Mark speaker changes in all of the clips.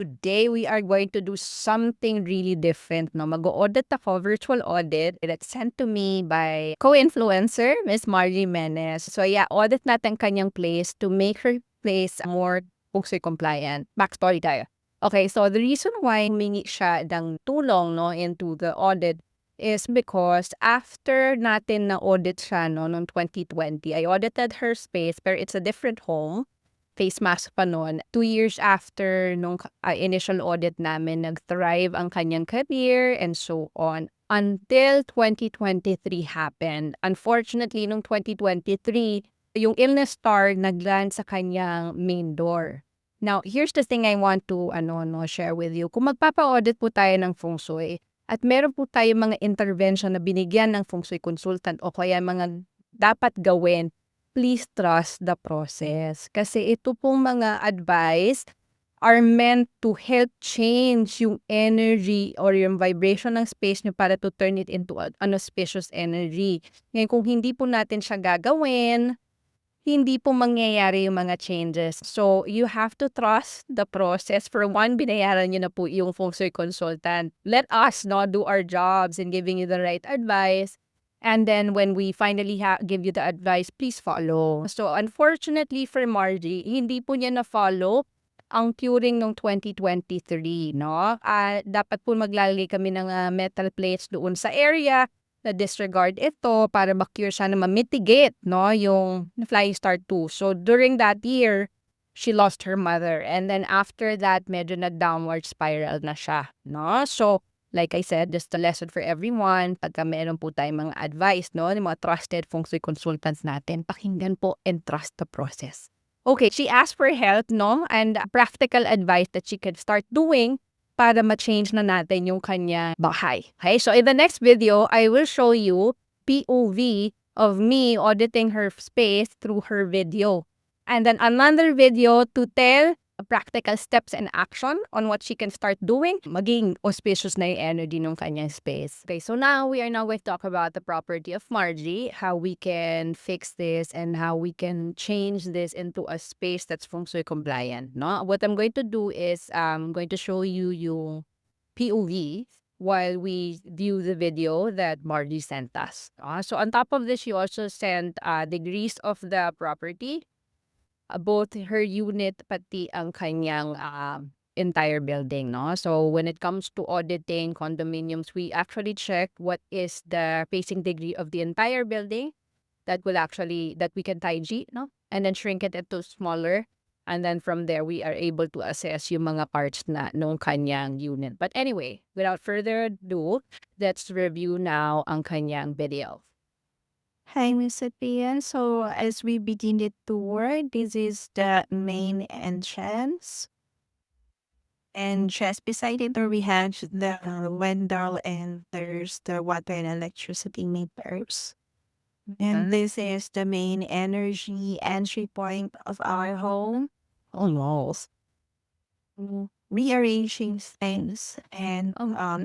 Speaker 1: Today, we are going to do something really different. No? Mag-audit ako, virtual audit. That's sent to me by co-influencer, Miss Margie Menes. So yeah, audit natin kanyang place to make her place more Pugsoy compliant. Backstory tayo. Okay, so the reason why humingi siya ng tulong no, into the audit is because after natin na-audit siya no, noong 2020, I audited her space pero it's a different home. Face mask pa noon. 2 years after nung initial audit namin, nag-thrive ang kanyang career and so on. Until 2023 happened. Unfortunately, nung 2023, yung illness star nagland sa kanyang main door. Now, here's the thing I want to share with you. Kung magpapa-audit po tayo ng feng shui at meron po tayo mga intervention na binigyan ng feng shui consultant o kaya mga dapat gawin, please trust the process. Kasi ito pong mga advice are meant to help change yung energy or yung vibration ng space nyo para to turn it into an auspicious energy. Ngayon, kung hindi po natin siya gagawin, hindi po mangyayari yung mga changes. So, you have to trust the process. For one, binayaran nyo na po yung feng shui consultant. Let us not do our jobs in giving you the right advice. And then when we finally give you the advice, please follow. So, unfortunately for Margie, hindi po niya na-follow ang curing ng 2023, no? Dapat po maglalagay kami ng metal plates doon sa area na disregard ito para ma-cure siya na ma-mitigate, no, yung Flying Star 2. So, during that year, she lost her mother. And then after that, medyo nag-downward spiral na siya, no? So, like I said, just a lesson for everyone. Pagka meron po tayong mga advice, no, ng mga trusted feng shui consultants natin, pakinggan po and trust the process. Okay, she asked for help, no, and practical advice that she can start doing para ma-change na natin yung kanya bahay. Okay, so in the next video, I will show you POV of me auditing her space through her video. And then another video to tell practical steps and action on what she can start doing, maging auspicious na yung energy ng kanyang space. Okay, so now we are going to talk about the property of Margie, how we can fix this and how we can change this into a space that's feng shui compliant. No? What I'm going to do is I'm going to show you yung POV while we view the video that Margie sent us. So on top of this, she also sent degrees of the property, both her unit pati ang kanyang entire building, no? So when it comes to auditing condominiums, we actually check what is the facing degree of the entire building that we can taiji, no? And then shrink it into smaller. And then from there, we are able to assess yung mga parts na nung kanyang unit. But anyway, without further ado, let's review now ang kanyang video.
Speaker 2: Hi, Miss Sophia. So, as we begin the tour, this is the main entrance. And just beside it, we have the window, and there's the water and electricity meters. And this is the main energy entry point of our home.
Speaker 1: Almost.
Speaker 2: Rearranging things, and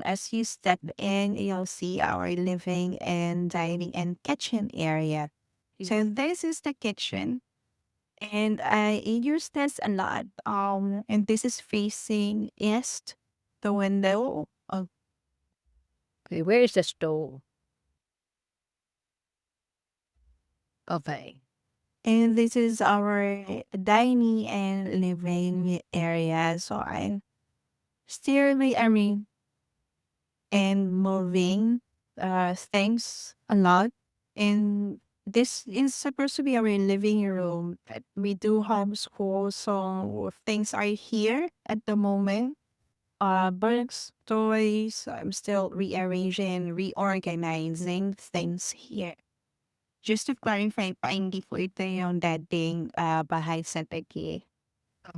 Speaker 2: as you step in, you'll see our living and dining and kitchen area. So this is the kitchen, and I use this a lot. And this is facing east, the window.
Speaker 1: Okay, where is the stove? Okay.
Speaker 2: And this is our dining and living area. So I'm still rearranging and moving things a lot. And this is supposed to be our living room, but we do have school, so things are here at the moment. Books, toys. I'm still rearranging, reorganizing things here. Just to clarify, pa hindi po ito yung dating bahay sa Taguig.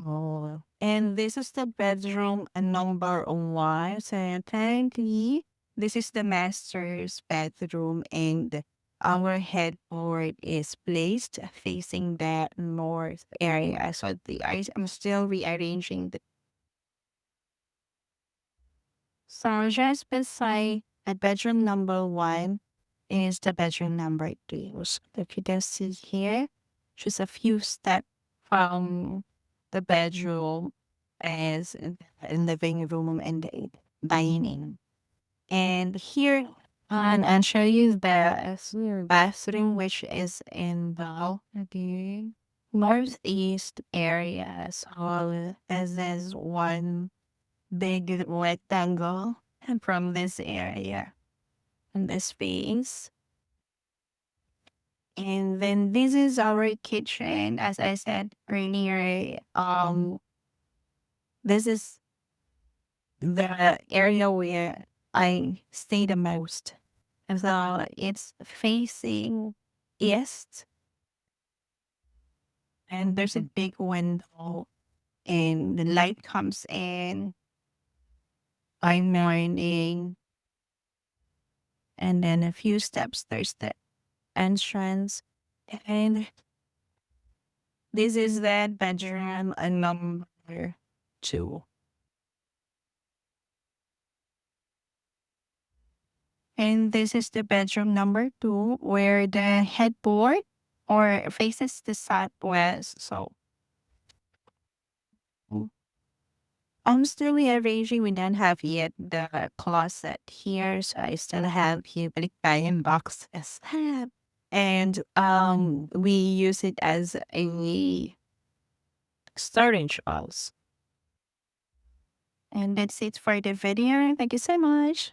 Speaker 1: Oh.
Speaker 2: And this is the bedroom number one. So currently, this is the master's bedroom, and our headboard is placed facing the north area. So I'm still rearranging the. So just beside at bedroom number one is the bedroom number two. So if you can see here, just a few steps from the bedroom. as the living room and the dining. And here, I'll show you the bathroom, which is in the northeast area. So this is one big rectangle from this area and this space. And then this is our kitchen. As I said earlier, this is the area where I stay the most. And so it's facing east, and there's a big window, and the light comes in by morning, and then a few steps there's the entrance, and this is the bedroom number 2. And this is the bedroom number 2, where the headboard or faces the southwest. So I'm still rearranging. We don't have yet the closet here, so I still have here Balikbayan boxes. And we use it as a storage also. And that's it for the video. Thank you so much.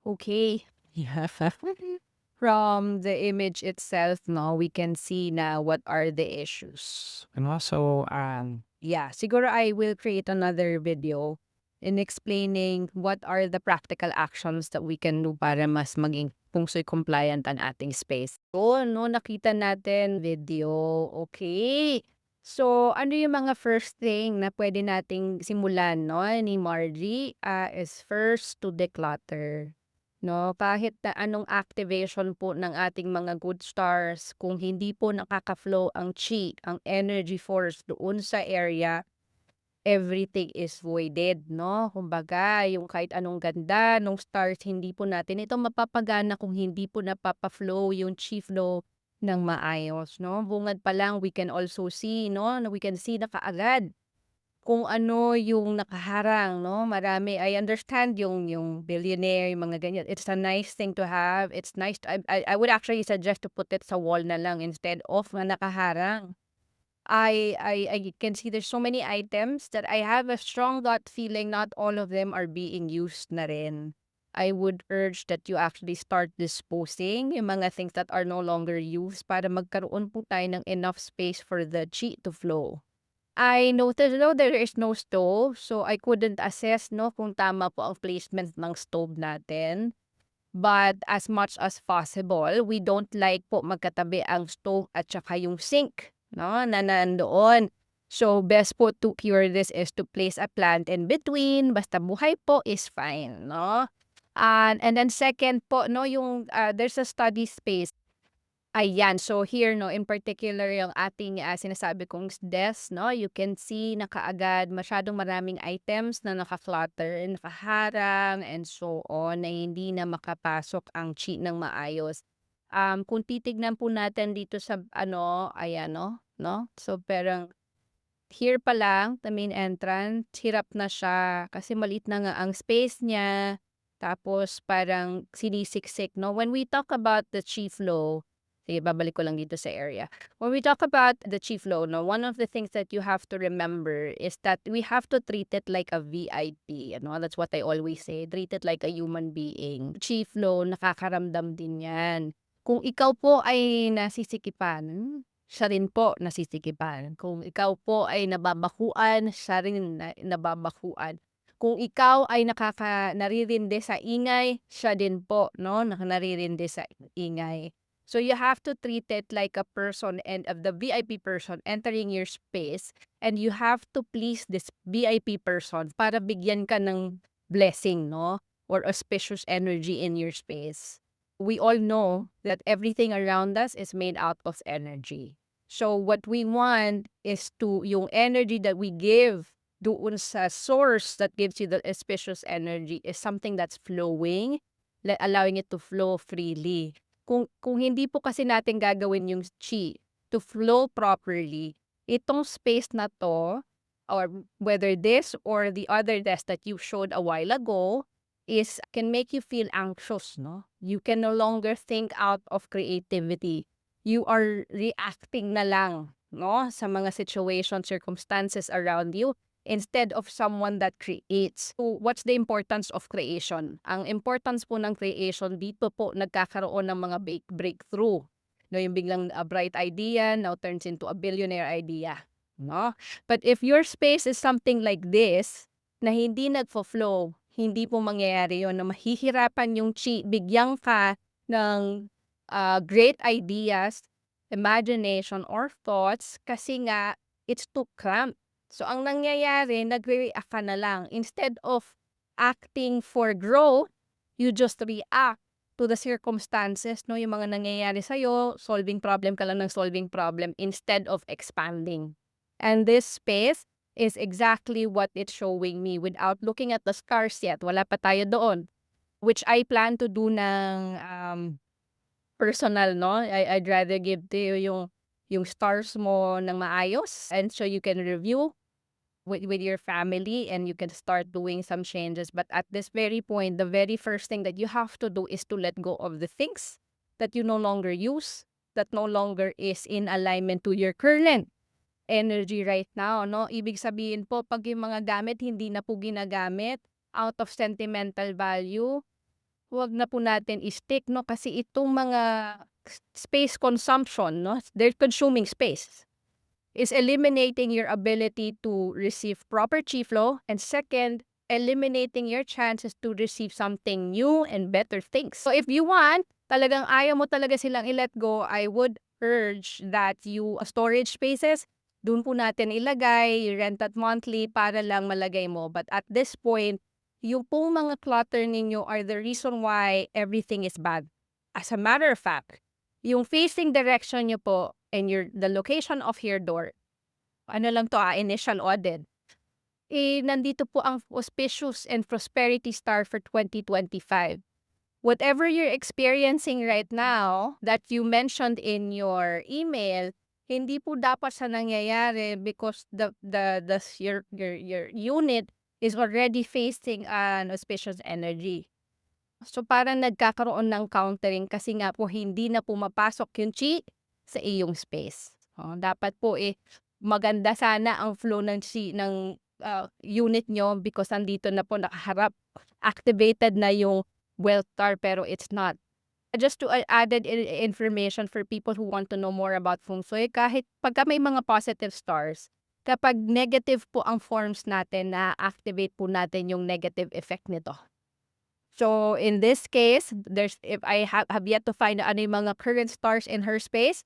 Speaker 1: Okay. Yeah. From the image itself, no, we can see na what are the issues.
Speaker 3: And also,
Speaker 1: Yeah, siguro I will create another video in explaining what are the practical actions that we can do para mas maging Feng Shui compliant ang ating space. So, no, nakita natin video. Okay. So, ano yung mga first thing na pwede nating simulan, no, ni Margie? Is first to declutter. No, kahit na anong activation po ng ating mga good stars, kung hindi po nakaka-flow ang chi, ang energy force doon sa area, everything is voided, no? Kumbaga, yung kahit anong ganda nung stars, hindi po natin ito mapapagana kung hindi po napapa-flow yung chi flow ng maayos, no? Bungad pa lang, we can also see, no? We can see na kaagad kung ano yung nakaharang, no? Marami, I understand yung billionaire, yung mga ganyan. It's a nice thing to have. It's nice. I would actually suggest to put it sa wall na lang instead of na nakaharang. I can see there's so many items that I have a strong gut feeling not all of them are being used na rin. I would urge that you actually start disposing yung mga things that are no longer used para magkaroon po tayo ng enough space for the chi to flow. I noticed though there is no stove, so I couldn't assess, no, kung tama po ang placement ng stove natin. But as much as possible, we don't like po magkatabi ang stove at saka yung sink, no, na nandoon. So, best po to cure this is to place a plant in between. Basta buhay po is fine, no? And then second po, no, yung there's a study space. Ayan, so here, no, in particular yung ating sinasabi kong desk, no, you can see na kaagad masyadong maraming items na naka-clutter, nakaharang, and so on, na hindi na makapasok ang chi ng maayos. Kung titignan po natin dito sa ano, ayan, no, so parang here pa lang, the main entrance, hirap na siya kasi maliit na nga ang space niya. Tapos parang sinisiksik, no? When we talk about the chi flow, sige, babalik ko lang dito sa area. When we talk about the chi flow, no, one of the things that you have to remember is that we have to treat it like a VIP. Ano? That's what I always say. Treat it like a human being. Chi flow, nakakaramdam din yan. Kung ikaw po ay nasisikipan, siya rin po nasisikipan. Kung ikaw po ay nababakuan, siya rin nababakuan. Kung ikaw ay naririndi sa ingay, siya din po, no, naririndi sa ingay. So you have to treat it like a person and of the VIP person entering your space, and you have to please this VIP person para bigyan ka ng blessing, no, or auspicious energy in your space. We all know that everything around us is made out of energy. So what we want is to yung energy that we give doon sa source that gives you the auspicious energy is something that's flowing, allowing it to flow freely. Kung hindi po kasi natin gagawin yung chi to flow properly, itong space na to or whether this or the other desk that you showed a while ago can make you feel anxious, no? You can no longer think out of creativity. You are reacting na lang, no, sa mga situations, circumstances around you instead of someone that creates. So, what's the importance of creation? Ang importance po ng creation, dito po nagkakaroon ng mga breakthrough. No, yung biglang a bright idea now turns into a billionaire idea. No? But if your space is something like this, na hindi nagfo-flow, hindi po mangyayari yun, na mahihirapan yung bigyan ka ng great ideas, imagination, or thoughts kasi nga it's too cramped. So, ang nangyayari, nagre-react ka na lang. Instead of acting for growth, you just react to the circumstances, no? Yung mga nangyayari sa'yo, solving problem ka lang ng solving problem instead of expanding. And this space is exactly what it's showing me without looking at the scars yet. Wala pa tayo doon. Which I plan to do ng personal, no? I'd rather give to you yung stars mo ng maayos and so you can review with your family and you can start doing some changes. But at this very point, the very first thing that you have to do is to let go of the things that you no longer use, that no longer is in alignment to your current energy right now, no? Ibig sabihin po, pag yung mga gamit hindi na po ginagamit out of sentimental value, huwag na po natin i-stick, no? Kasi itong mga space consumption, no? They're consuming space. Is eliminating your ability to receive proper chi flow, and second, eliminating your chances to receive something new and better things. So if you want, talagang ayaw mo talaga silang i-let go, I would urge that you storage spaces, doon po natin ilagay, rent at monthly para lang malagay mo. But at this point, yung pong mga clutter ninyo are the reason why everything is bad. As a matter of fact, yung facing direction nyo po and the location of your door, ano lang to, initial audit, nandito po ang auspicious and prosperity star for 2025. Whatever you're experiencing right now that you mentioned in your email, hindi po dapat sa nangyayari because your unit is already facing an auspicious energy. So parang nagkakaroon ng countering kasi nga po hindi na pumapasok yung chi sa iyong space. Dapat po maganda sana ang flow ng chi ng unit nyo because andito na po nakaharap, activated na yung wealth star pero it's not. Just to added information for people who want to know more about feng shui, kahit pagka may mga positive stars, kapag negative po ang forms natin, na-activate po natin yung negative effect nito. So in this case, if I have yet to find ano yung mga current stars in her space,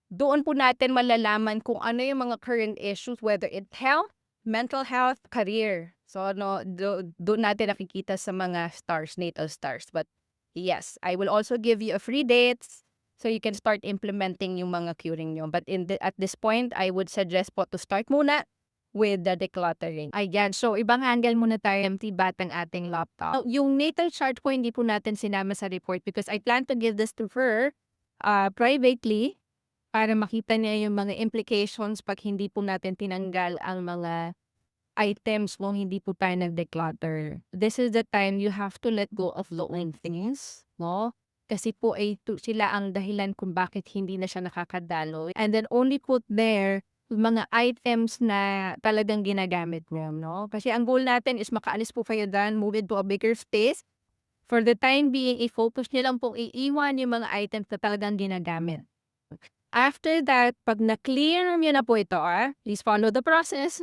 Speaker 1: doon po natin malalaman kung ano yung mga current issues, whether it's health, mental health, career. So doon natin nakikita sa mga stars, natal stars. But yes, I will also give you a free dates so you can start implementing yung mga curing nyo. But at this point, I would suggest po to start muna with the decluttering. Ayan, so ibang angle muna tayo, empty bat ang ating laptop. Yung natal chart po hindi po natin sinama sa report because I plan to give this to her privately para makita niya yung mga implications pag hindi po natin tinanggal ang mga items kung hindi po tayo nag-declutter. This is the time you have to let go of lowing things, no? Kasi po sila ang dahilan kung bakit hindi na siya nakakadalo. And then only put there mga items na talagang ginagamit niyo, no? Kasi ang goal natin is makaalis po kayo dyan, move it to a bigger space. For the time being, i-focus niyo lang pong iiwan yung mga items na talagang ginagamit. After that, pag na-clear niyo na po ito, please follow the process.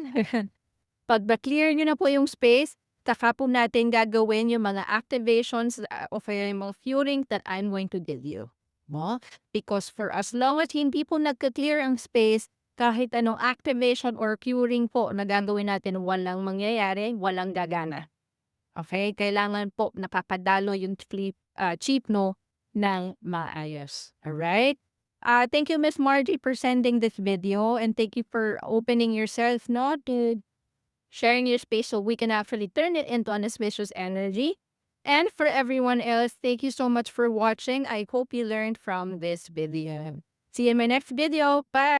Speaker 1: Pag na-clear niyo na po yung space, saka po natin gagawin yung mga activations of yung mga curing that I'm going to give you. No? Because for as long as hindi po nagka-clear ang space, kahit anong activation or curing po na gagawin natin, walang mangyayari, walang gagana. Okay? Kailangan po nakakadalo yung chip no ng maayos. Alright? Thank you, Miss Margie, for sending this video and thank you for opening yourself, no, to sharing your space so we can actually turn it into an auspicious energy. And for everyone else, thank you so much for watching. I hope you learned from this video. See you in my next video. Bye!